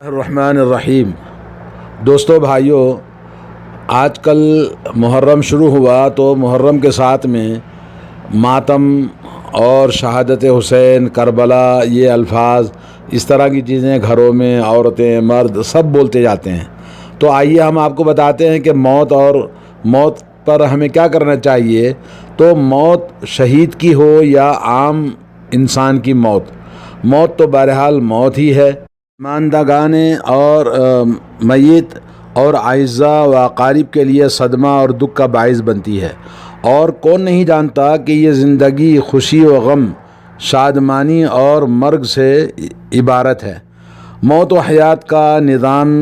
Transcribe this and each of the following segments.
الرحمن الرحیم۔ دوستو بھائیوں، آج کل محرم شروع ہوا تو محرم کے ساتھ میں ماتم اور شہادت حسین، کربلا، یہ الفاظ، اس طرح کی چیزیں گھروں میں عورتیں مرد سب بولتے جاتے ہیں۔ تو آئیے ہم آپ کو بتاتے ہیں کہ موت پر ہمیں کیا کرنا چاہیے۔ تو موت شہید کی ہو یا عام انسان کی موت تو بہرحال موت ہی ہے۔ ماندگان اور میت اور اعزاء و اقارب کے لیے صدمہ اور دکھ کا باعث بنتی ہے، اور کون نہیں جانتا کہ یہ زندگی خوشی و غم، شادمانی اور مرگ سے عبارت ہے۔ موت و حیات کا نظام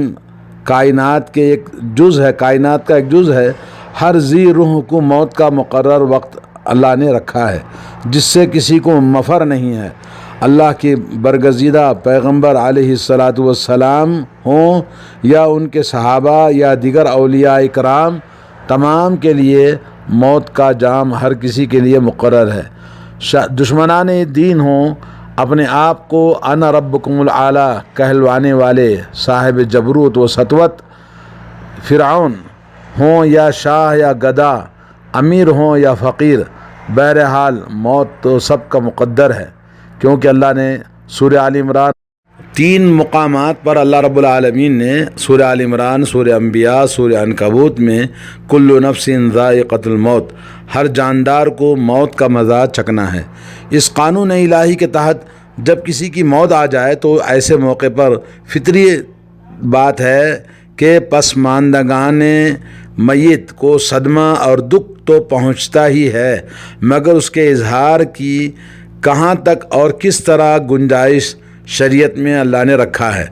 کائنات کا ایک جز ہے۔ ہر ذی روح کو موت کا مقرر وقت اللہ نے رکھا ہے، جس سے کسی کو مفر نہیں ہے۔ اللہ کے برگزیدہ پیغمبر علیہ السلام ہوں یا ان کے صحابہ یا دیگر اولیاء کرام، تمام کے لیے موت کا جام ہر کسی کے لیے مقرر ہے۔ دشمنان دین ہوں، اپنے آپ کو انا ربکم الاعلی کہلوانے والے صاحب جبروت و سطوت فرعون ہوں، یا شاہ یا گدا، امیر ہوں یا فقیر، بہرحال موت تو سب کا مقدر ہے، کیونکہ اللہ نے سورہ آل عمران 3 مقامات پر اللہ رب العالمین نے سورہ آل عمران، سورہ انبیاء، سورہ عنکبوت میں کل نفس ذائقۃ الموت، ہر جاندار کو موت کا مزہ چکھنا ہے۔ اس قانون الہی کے تحت جب کسی کی موت آ جائے تو ایسے موقع پر فطری بات ہے کہ پسماندگان میت کو صدمہ اور دکھ تو پہنچتا ہی ہے، مگر اس کے اظہار کی کہاں تک اور کس طرح گنجائش شریعت میں اللہ نے رکھا ہے۔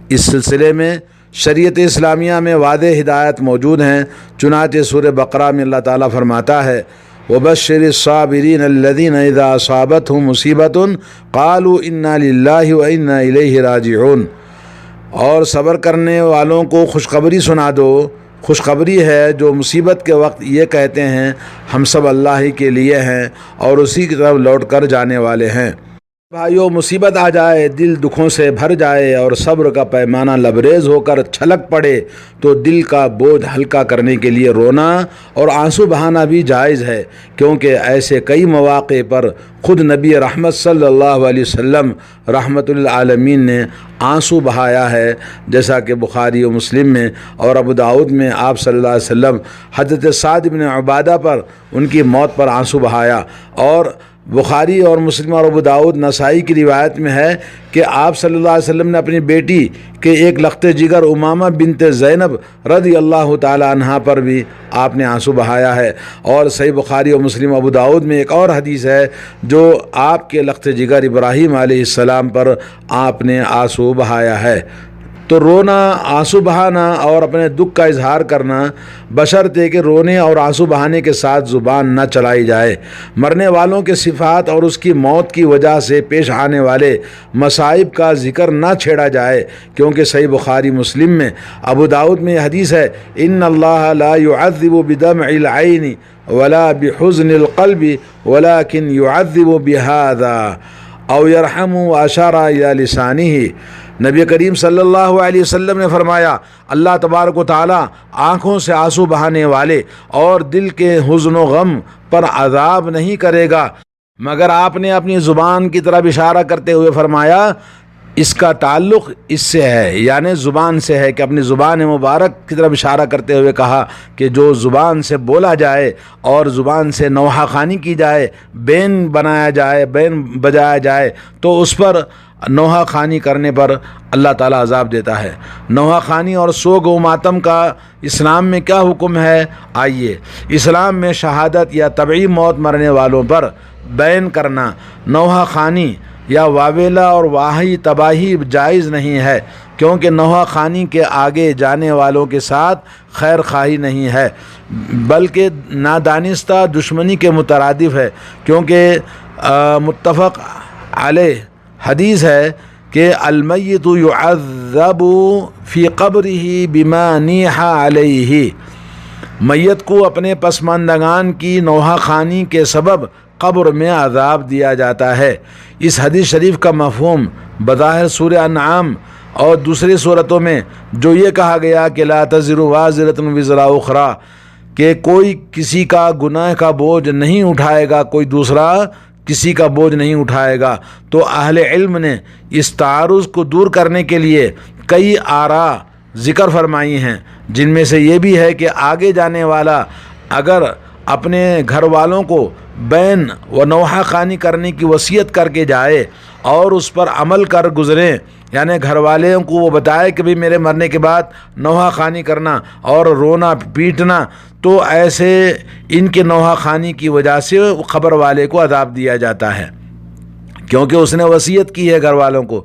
اس سلسلے میں شریعت اسلامیہ میں واضح ہدایت موجود ہیں۔ چنانچہ سورہ بقرہ میں اللہ تعالیٰ فرماتا ہے وَبَشِّرِ الصَّابِرِينَ الَّذِينَ إِذَا أَصَابَتْهُمْ مُصِيبَةٌ قَالُوا إِنَّا لِلَّهِ وَإِنَّا إِلَيْهِ رَاجِعُونَ، اور صبر کرنے والوں کو خوشخبری سنا دو۔ خوشخبری ہے جو مصیبت کے وقت یہ کہتے ہیں ہم سب اللہ ہی کے لیے ہیں اور اسی کی طرف لوٹ کر جانے والے ہیں۔ بھائیو، مصیبت آ جائے، دل دکھوں سے بھر جائے اور صبر کا پیمانہ لبریز ہو کر چھلک پڑے تو دل کا بوجھ ہلکا کرنے کے لیے رونا اور آنسو بہانا بھی جائز ہے، کیونکہ ایسے کئی مواقع پر خود نبی رحمت صلی اللہ علیہ وسلم رحمت للعالمین نے آنسو بہایا ہے، جیسا کہ بخاری و مسلم میں اور ابو داؤد میں آپ صلی اللہ علیہ وسلم حضرت سعد بن عبادہ پر ان کی موت پر آنسو بہایا، اور بخاری اور مسلم اور ابو داؤد نسائی کی روایت میں ہے کہ آپ صلی اللہ علیہ وسلم نے اپنی بیٹی کے ایک لخت جگر امامہ بنت زینب رضی اللہ تعالی عنہا پر بھی آپ نے آنسو بہایا ہے۔ اور صحیح بخاری اور مسلم ابو داؤد میں ایک اور حدیث ہے جو آپ کے لخت جگر ابراہیم علیہ السلام پر آپ نے آنسو بہایا ہے۔ تو رونا، آنسو بہانا اور اپنے دکھ کا اظہار کرنا، بشرطے کہ رونے اور آنسو بہانے کے ساتھ زبان نہ چلائی جائے۔ مرنے والوں کے صفات اور اس کی موت کی وجہ سے پیش آنے والے مصائب کا ذکر نہ چھیڑا جائے، کیونکہ صحیح بخاری مسلم میں ابو داؤد میں یہ حدیث ہے ان اللہ لا يعذب بدمع العین ولا بحزن القلب ولكن يعذب بهذا او يرحم واشار الى لسانه۔ نبی کریم صلی اللہ علیہ وسلم نے فرمایا اللہ تبارک و تعالیٰ آنکھوں سے آنسو بہانے والے اور دل کے حزن و غم پر عذاب نہیں کرے گا، مگر آپ نے اپنی زبان کی طرف اشارہ کرتے ہوئے فرمایا اس کا تعلق اس سے ہے، یعنی زبان سے ہے، کہ اپنی زبان مبارک کی طرف اشارہ کرتے ہوئے کہا کہ جو زبان سے بولا جائے اور زبان سے نوحہ خوانی کی جائے، بین بجایا جائے تو اس پر نوحہ خوانی کرنے پر اللہ تعالیٰ عذاب دیتا ہے۔ نوحہ خوانی اور سوگ و ماتم کا اسلام میں کیا حکم ہے؟ آئیے، اسلام میں شہادت یا طبعی موت مرنے والوں پر بین کرنا، نوحہ خوانی یا واویلا اور واہی تباہی جائز نہیں ہے، کیونکہ نوحہ خوانی کے آگے جانے والوں کے ساتھ خیر خواہی نہیں ہے، بلکہ نادانستہ دشمنی کے مترادف ہے، کیونکہ متفق علیہ حدیث ہے کہ المیت یعذب فی قبرہ بما نیح علیہ، میت کو اپنے پسماندگان کی نوحہ خوانی کے سبب قبر میں عذاب دیا جاتا ہے۔ اس حدیث شریف کا مفہوم بظاہر سورہ انعام اور دوسری صورتوں میں جو یہ کہا گیا کہ لا تزر وازرۃ وزر اخری، کہ کوئی کسی کا گناہ کا بوجھ نہیں اٹھائے گا، کوئی دوسرا کسی کا بوجھ نہیں اٹھائے گا، تو اہل علم نے اس تعارض کو دور کرنے کے لیے کئی آراء ذکر فرمائی ہیں، جن میں سے یہ بھی ہے کہ آگے جانے والا اگر اپنے گھر والوں کو بین و نوحہ خوانی کرنے کی وصیت کر کے جائے اور اس پر عمل کر گزریں، یعنی گھر والوں کو وہ بتائے کہ بھی میرے مرنے کے بعد نوحہ خوانی کرنا اور رونا پیٹنا، تو ایسے ان کے نوحہ خوانی کی وجہ سے خبر والے کو عذاب دیا جاتا ہے، کیونکہ اس نے وصیت کی ہے گھر والوں کو۔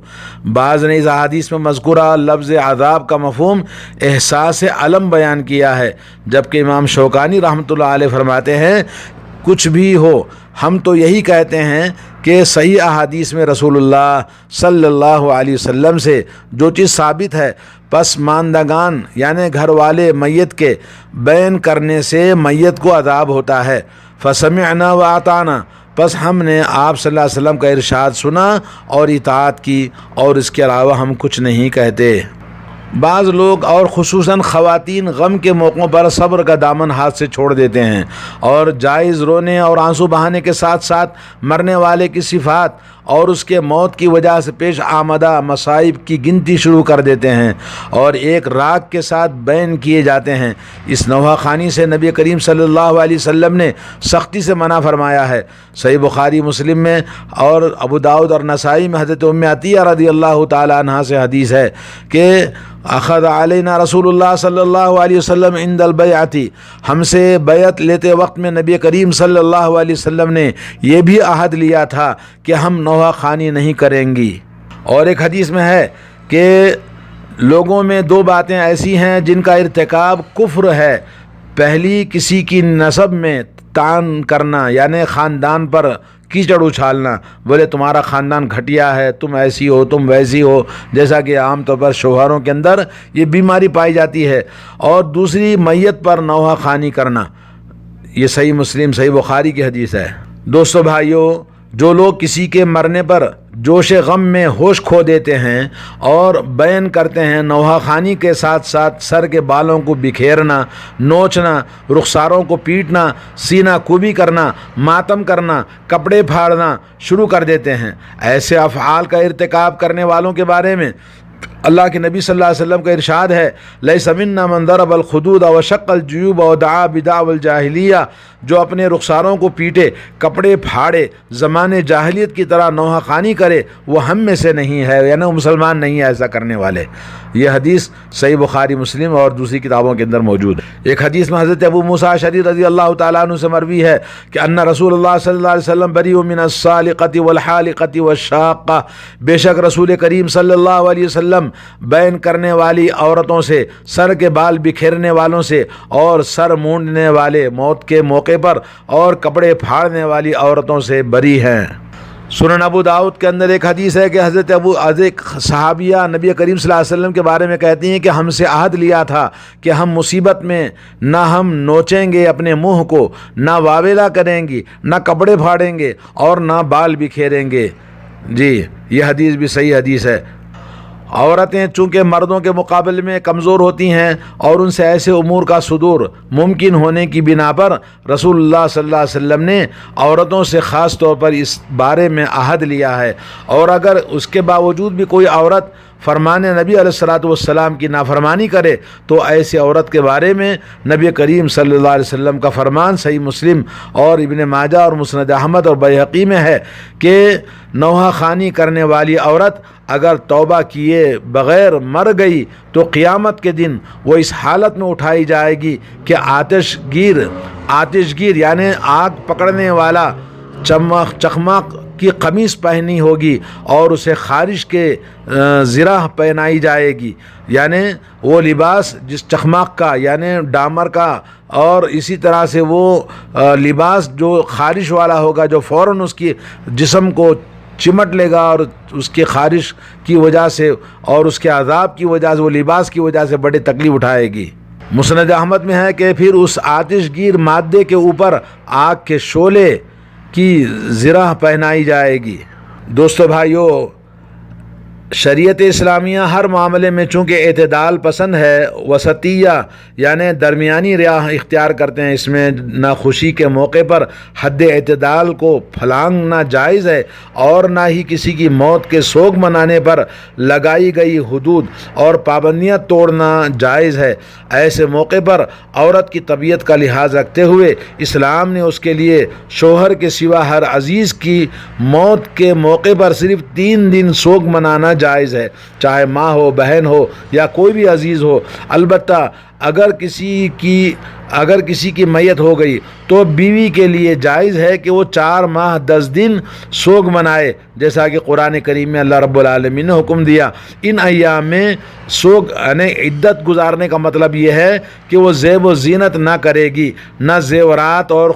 بعض نے اس احادیث میں مذکورہ لفظ عذاب کا مفہوم احساس علم بیان کیا ہے، جبکہ امام شوکانی رحمۃ اللہ علیہ فرماتے ہیں کچھ بھی ہو، ہم تو یہی کہتے ہیں کہ صحیح احادیث میں رسول اللہ صلی اللہ علیہ وسلم سے جو چیز ثابت ہے، پس ماندگان یعنی گھر والے میت کے بیان کرنے سے میت کو عذاب ہوتا ہے۔ فسمعنا واطعنا، پس ہم نے آپ صلی اللہ علیہ وسلم کا ارشاد سنا اور اطاعت کی، اور اس کے علاوہ ہم کچھ نہیں کہتے۔ بعض لوگ اور خصوصاً خواتین غم کے موقعوں پر صبر کا دامن ہاتھ سے چھوڑ دیتے ہیں اور جائز رونے اور آنسو بہانے کے ساتھ ساتھ مرنے والے کی صفات اور اس کے موت کی وجہ سے پیش آمدہ مصائب کی گنتی شروع کر دیتے ہیں اور ایک راگ کے ساتھ بیان کیے جاتے ہیں۔ اس نوحہ خوانی سے نبی کریم صلی اللہ علیہ وسلم نے سختی سے منع فرمایا ہے۔ صحیح بخاری مسلم میں اور ابو داؤد اور نسائی میں حضرت ام عطیہ رضی اللہ تعالی عنہا سے حدیث ہے کہ اخذ علینا رسول اللہ صلی اللہ علیہ وسلم عند البیعۃ، ہم سے بیعت لیتے وقت میں نبی کریم صلی اللہ علیہ وسلم نے یہ بھی عہد لیا تھا کہ ہم نوحہ خوانی نہیں کریں گی۔ اور ایک حدیث میں ہے کہ لوگوں میں دو باتیں ایسی ہیں جن کا ارتکاب کفر ہے، پہلی کسی کی نسب میں طعن کرنا یعنی خاندان پر کیچڑ اچھالنا، بولے تمہارا خاندان گھٹیا ہے، تم ایسی ہو تم ویسی ہو، جیسا کہ عام طور پر شوہروں کے اندر یہ بیماری پائی جاتی ہے۔ اور دوسری میت پر نوحہ خوانی کرنا، یہ صحیح مسلم صحیح بخاری کی حدیث ہے۔ دوستو بھائیو، جو لوگ کسی کے مرنے پر جوش غم میں ہوش کھو دیتے ہیں اور بیان کرتے ہیں نوحہ خوانی کے ساتھ ساتھ سر کے بالوں کو بکھیرنا، نوچنا، رخساروں کو پیٹنا، سینہ کوبی کرنا، ماتم کرنا، کپڑے پھاڑنا شروع کر دیتے ہیں، ایسے افعال کا ارتکاب کرنے والوں کے بارے میں اللہ کے نبی صلی اللہ علیہ وسلم کا ارشاد ہے لیس منا من ضرب الخدود وشق الجیوب ودعا بدعوى الجاہلیہ، جو اپنے رخساروں کو پیٹے، کپڑے پھاڑے، زمانے جاہلیت کی طرح نوحہ خوانی کرے، وہ ہم میں سے نہیں ہے، یعنی وہ مسلمان نہیں ہے ایسا کرنے والے۔ یہ حدیث صحیح بخاری مسلم اور دوسری کتابوں کے اندر موجود ہے۔ ایک حدیث میں حضرت ابو موسیٰ اشعری رضی اللہ تعالیٰ عنہ سے مروی ہے کہ ان رسول اللہ صلی اللہ علیہ وسلم بریء من السالقۃ والحالقۃ والشاقۃ، بے شک رسول کریم صلی اللہ علیہ وسلم بیان کرنے والی عورتوں سے، سر کے بال بکھیرنے والوں سے اور سر مونڈنے والے موت کے موقع پر اور کپڑے پھاڑنے والی عورتوں سے بری ہیں۔ سنن ابو داؤد کے اندر ایک حدیث ہے کہ حضرت صحابیہ نبی کریم صلی اللہ علیہ وسلم کے بارے میں کہتی ہیں کہ ہم سے عہد لیا تھا کہ ہم مصیبت میں نہ ہم نوچیں گے اپنے منہ کو، نہ واویلا کریں گی، نہ کپڑے پھاڑیں گے اور نہ بال بکھیریں گے۔ جی یہ حدیث بھی صحیح حدیث ہے۔ عورتیں چونکہ مردوں کے مقابلے میں کمزور ہوتی ہیں اور ان سے ایسے امور کا صدور ممکن ہونے کی بنا پر رسول اللہ صلی اللہ علیہ وسلم نے عورتوں سے خاص طور پر اس بارے میں عہد لیا ہے، اور اگر اس کے باوجود بھی کوئی عورت فرمان نبی علیہ الصلوۃ والسلام کی نافرمانی کرے تو ایسی عورت کے بارے میں نبی کریم صلی اللہ علیہ وسلم کا فرمان صحیح مسلم اور ابن ماجہ اور مسند احمد اور بیہقی میں ہے کہ نوحہ خوانی کرنے والی عورت اگر توبہ کیے بغیر مر گئی تو قیامت کے دن وہ اس حالت میں اٹھائی جائے گی کہ آتش گیر یعنی آگ پکڑنے والا چخماق کی قمیص پہنی ہوگی اور اسے خارش کے زرہ پہنائی جائے گی، یعنی وہ لباس جس چخماق کا یعنی ڈامر کا، اور اسی طرح سے وہ لباس جو خارش والا ہوگا جو فوراً اس کی جسم کو چمٹ لے گا اور اس کے خارش کی وجہ سے اور اس کے عذاب کی وجہ سے وہ لباس کی وجہ سے بڑی تکلیف اٹھائے گی۔ مسند احمد میں ہے کہ پھر اس آتش گیر مادے کے اوپر آگ کے شعلے کی زرہ پہنائی جائے گی۔ دوستو بھائیو، شریعت اسلامیہ ہر معاملے میں چونکہ اعتدال پسند ہے، وسطیہ یعنی درمیانی راہ اختیار کرتے ہیں، اس میں نہ خوشی کے موقع پر حد اعتدال کو پھلانگنا جائز ہے اور نہ ہی کسی کی موت کے سوگ منانے پر لگائی گئی حدود اور پابندیاں توڑنا جائز ہے۔ ایسے موقع پر عورت کی طبیعت کا لحاظ رکھتے ہوئے اسلام نے اس کے لیے شوہر کے سوا ہر عزیز کی موت کے موقع پر صرف 3 دن سوگ منانا جائز ہے، چاہے ماں ہو، بہن ہو یا کوئی بھی عزیز ہو۔ البتہ اگر کسی کی میت ہو گئی تو بیوی کے لیے جائز ہے کہ وہ 4 ماہ 10 دن سوگ منائے، جیسا کہ قرآن کریم میں اللہ رب العالمین نے حکم دیا۔ ان ایام میں سوگ یعنی عدت گزارنے کا مطلب یہ ہے کہ وہ زیب و زینت نہ کرے گی، نہ زیورات اور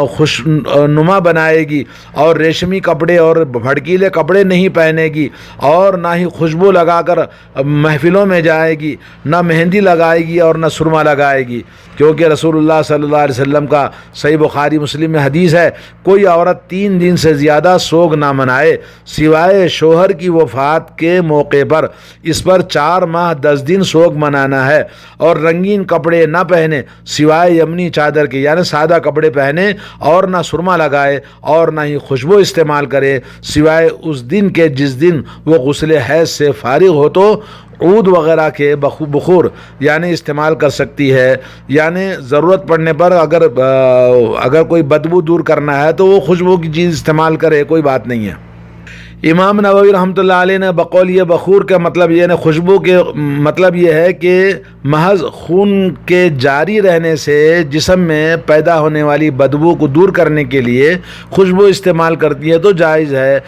خوش نما بنائے گی، اور ریشمی کپڑے اور بھڑکیلے کپڑے نہیں پہنے گی، اور نہ ہی خوشبو لگا کر محفلوں میں جائے گی، نہ مہندی لگائے گی اور نہ سرما لگائے گی، کیونکہ رسول اللہ صلی اللہ علیہ وسلم کا صحیح بخاری مسلم میں حدیث ہے، کوئی عورت 3 دن سے زیادہ سوگ نہ منائے سوائے شوہر کی وفات کے موقع پر، اس پر 4 ماہ 10 دن سوگ منانا ہے، اور رنگین کپڑے نہ پہنے سوائے یمنی چادر کے، یعنی سادہ کپڑے پہنے، اور نہ سرما لگائے اور نہ ہی خوشبو استعمال کرے سوائے اس دن کے جس دن وہ غسل حیض سے فارغ ہو تو عود وغیرہ کے بخور یعنی استعمال کر سکتی ہے، یعنی ضرورت پڑنے پر اگر کوئی بدبو دور کرنا ہے تو وہ خوشبو کی چیز استعمال کرے، کوئی بات نہیں ہے۔ امام نووی رحمۃ اللہ علیہ نے بقول یہ بخور کا مطلب یہ ہے، خوشبو کے مطلب یہ ہے کہ محض خون کے جاری رہنے سے جسم میں پیدا ہونے والی بدبو کو دور کرنے کے لیے خوشبو استعمال کرتی ہے تو جائز ہے۔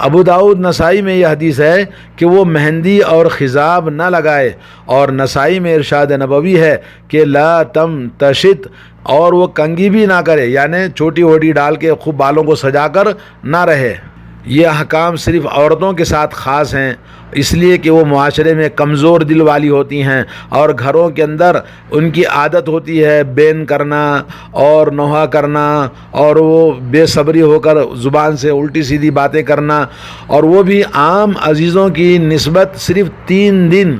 ابو داؤد نسائی میں یہ حدیث ہے کہ وہ مہندی اور خضاب نہ لگائے، اور نسائی میں ارشاد نبوی ہے کہ لا تم تشت، اور وہ کنگھی بھی نہ کرے، یعنی چھوٹی ووٹی ڈال کے خوب بالوں کو سجا کر نہ رہے۔ یہ احکام صرف عورتوں کے ساتھ خاص ہیں، اس لیے کہ وہ معاشرے میں کمزور دل والی ہوتی ہیں اور گھروں کے اندر ان کی عادت ہوتی ہے بین کرنا اور نوحہ کرنا، اور وہ بے صبری ہو کر زبان سے الٹی سیدھی باتیں کرنا، اور وہ بھی عام عزیزوں کی نسبت صرف 3 دن،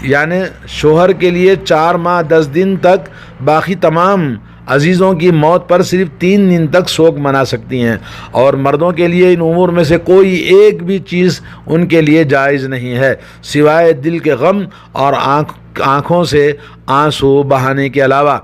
یعنی شوہر کے لیے 4 ماہ 10 دن تک، باقی تمام عزیزوں کی موت پر صرف 3 دن تک سوگ منا سکتی ہیں، اور مردوں کے لیے ان امور میں سے کوئی ایک بھی چیز ان کے لیے جائز نہیں ہے سوائے دل کے غم اور آنکھوں سے آنسو بہانے کے علاوہ۔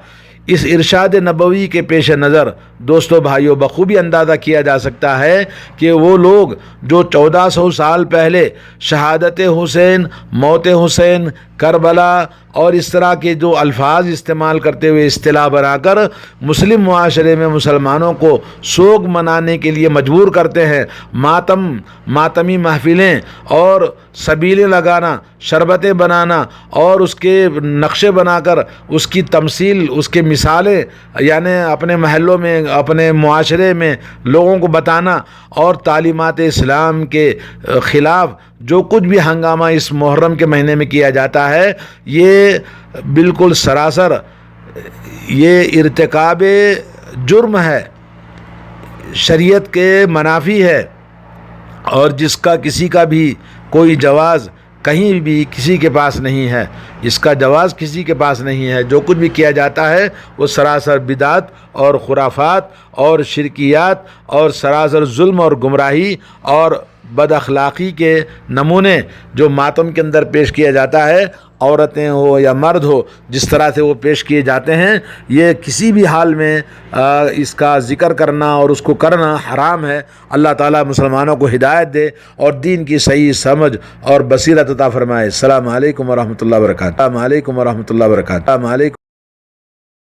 اس ارشاد نبوی کے پیش نظر دوستو بھائیو بخوبی اندازہ کیا جا سکتا ہے کہ وہ لوگ جو 1400 سال پہلے شہادت حسین، موت حسین، کربلا اور اس طرح کے جو الفاظ استعمال کرتے ہوئے اصطلاح بنا کر مسلم معاشرے میں مسلمانوں کو سوگ منانے کے لیے مجبور کرتے ہیں، ماتمی محفلیں اور سبیلیں لگانا، شربتیں بنانا اور اس کے نقشے بنا کر اس کی تمثیل، اس کے مثالیں یعنی اپنے محلوں میں، اپنے معاشرے میں لوگوں کو بتانا، اور تعلیمات اسلام کے خلاف جو کچھ بھی ہنگامہ اس محرم کے مہینے میں کیا جاتا ہے، یہ بالکل سراسر یہ ارتکاب جرم ہے، شریعت کے منافی ہے، اور جس کا کسی کا بھی کوئی جواز کہیں بھی کسی کے پاس نہیں ہے، اس کا جواز کسی کے پاس نہیں ہے۔ جو کچھ بھی کیا جاتا ہے وہ سراسر بدعت اور خرافات اور شرکیات اور سراسر ظلم اور گمراہی اور بد اخلاقی کے نمونے جو ماتم کے اندر پیش کیا جاتا ہے، عورتیں ہو یا مرد ہو، جس طرح سے وہ پیش کیے جاتے ہیں، یہ کسی بھی حال میں اس کا ذکر کرنا اور اس کو کرنا حرام ہے۔ اللہ تعالیٰ مسلمانوں کو ہدایت دے اور دین کی صحیح سمجھ اور بصیرت عطا فرمائے۔ السلام علیکم ورحمۃ اللہ وبرکاتہ۔ السلام علیکم ورحمۃ اللہ وبرکاتہ۔ السلام علیکم۔